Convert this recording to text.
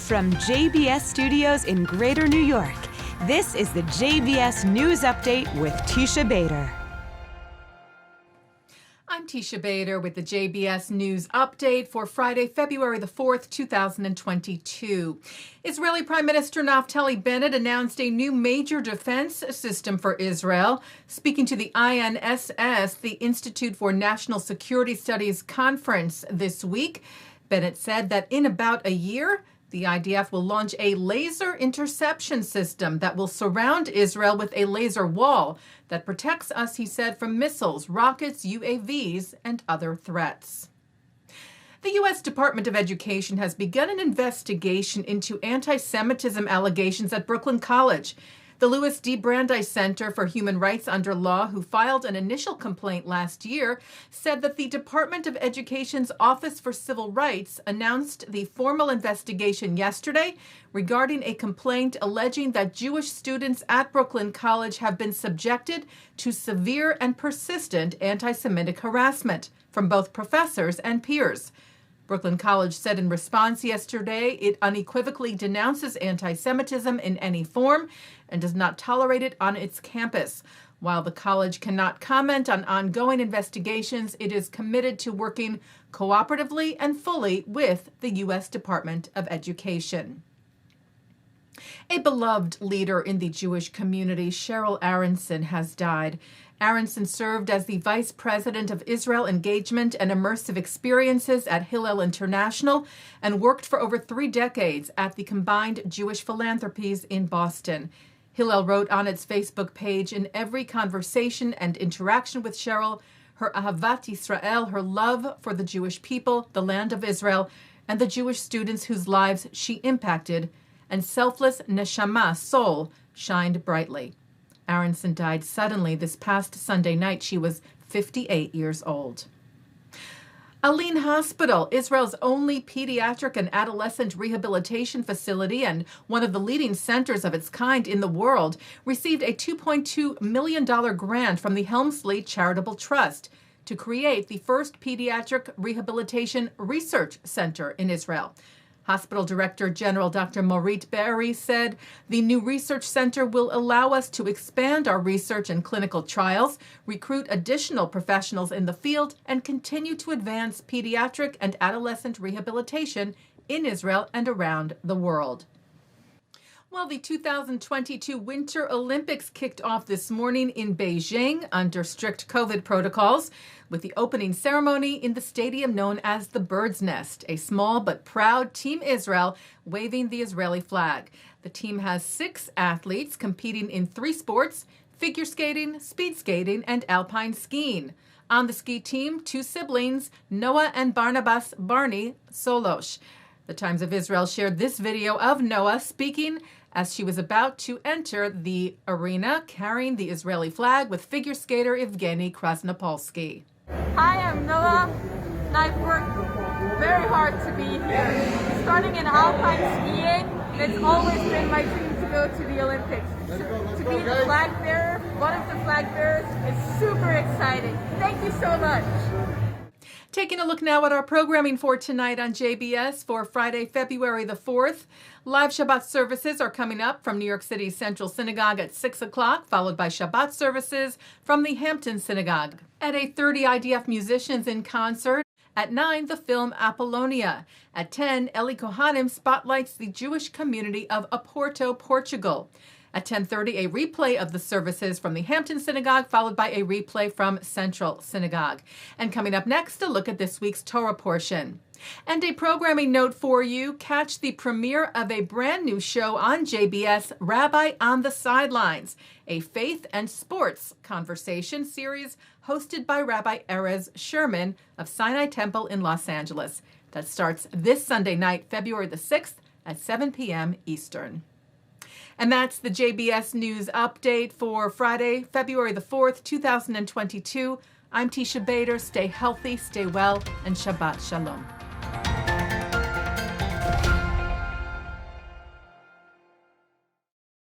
From JBS Studios in Greater New York, this is the JBS News Update with Teisha Bader. I'm Teisha Bader with the JBS News Update for Friday, February the 4th, 2022. Israeli Prime Minister Naftali Bennett announced a new major defense system for Israel. Speaking to the INSS, the Institute for National Security Studies conference this week, Bennett said that in about a year, the IDF will launch a laser interception system that will surround Israel with a laser wall that protects us, he said, from missiles, rockets, UAVs, and other threats. The U.S. Department of Education has begun an investigation into anti-Semitism allegations at Brooklyn College. The Louis D. Brandeis Center for Human Rights Under Law, who filed an initial complaint last year, said that the Department of Education's Office for Civil Rights announced the formal investigation yesterday regarding a complaint alleging that Jewish students at Brooklyn College have been subjected to severe and persistent anti-Semitic harassment from both professors and peers. Brooklyn College said in response yesterday it unequivocally denounces anti-Semitism in any form and does not tolerate it on its campus. While the college cannot comment on ongoing investigations, it is committed to working cooperatively and fully with the U.S. Department of Education. A beloved leader in the Jewish community, Cheryl Aronson, has died. Aronson served as the Vice President of Israel Engagement and Immersive Experiences at Hillel International and worked for over 3 decades at the Combined Jewish Philanthropies in Boston. Hillel wrote on its Facebook page, in every conversation and interaction with Cheryl, her Ahavat Yisrael, her love for the Jewish people, the land of Israel, and the Jewish students whose lives she impacted, and selfless neshama, soul, shined brightly. Aronson died suddenly this past Sunday night. She was 58 years old. Aline Hospital, Israel's only pediatric and adolescent rehabilitation facility and one of the leading centers of its kind in the world, received a $2.2 million grant from the Helmsley Charitable Trust to create the first pediatric rehabilitation research center in Israel. Hospital Director General Dr. Morit Be'eri said the new research center will allow us to expand our research and clinical trials, recruit additional professionals in the field, and continue to advance pediatric and adolescent rehabilitation in Israel and around the world. Well, the 2022 Winter Olympics kicked off this morning in Beijing under strict COVID protocols, with the opening ceremony in the stadium known as the Bird's Nest, a small but proud Team Israel waving the Israeli flag. The team has 6 athletes competing in 3 sports: figure skating, speed skating, and alpine skiing. On the ski team, 2 siblings, Noah and Barnabas Barney Solosh. The Times of Israel shared this video of Noah speaking as she was about to enter the arena carrying the Israeli flag with figure skater Evgeny Krasnopolsky. Hi, I'm Noah, and I've worked very hard to be here. Starting in alpine skiing, and it's always been my dream to go to the Olympics. To be the flag bearer, one of the flag bearers, is super exciting. Thank you so much. Taking a look now at our programming for tonight on JBS for Friday, February the 4th. Live Shabbat services are coming up from New York City's Central Synagogue at 6 o'clock, followed by Shabbat services from the Hampton Synagogue. At 8:30, IDF musicians in concert. At 9, the film Apollonia. At 10, Ellie Cohanim spotlights the Jewish community of Oporto, Portugal. At 10:30, a replay of the services from the Hampton Synagogue, followed by a replay from Central Synagogue. And coming up next, a look at this week's Torah portion. And a programming note for you, catch the premiere of a brand new show on JBS, Rabbi on the Sidelines, a faith and sports conversation series hosted by Rabbi Erez Sherman of Sinai Temple in Los Angeles. That starts this Sunday night, February the 6th at 7 p.m. Eastern. And that's the JBS News Update for Friday, February the 4th, 2022. I'm Teisha Bader. Stay healthy, stay well, and Shabbat Shalom.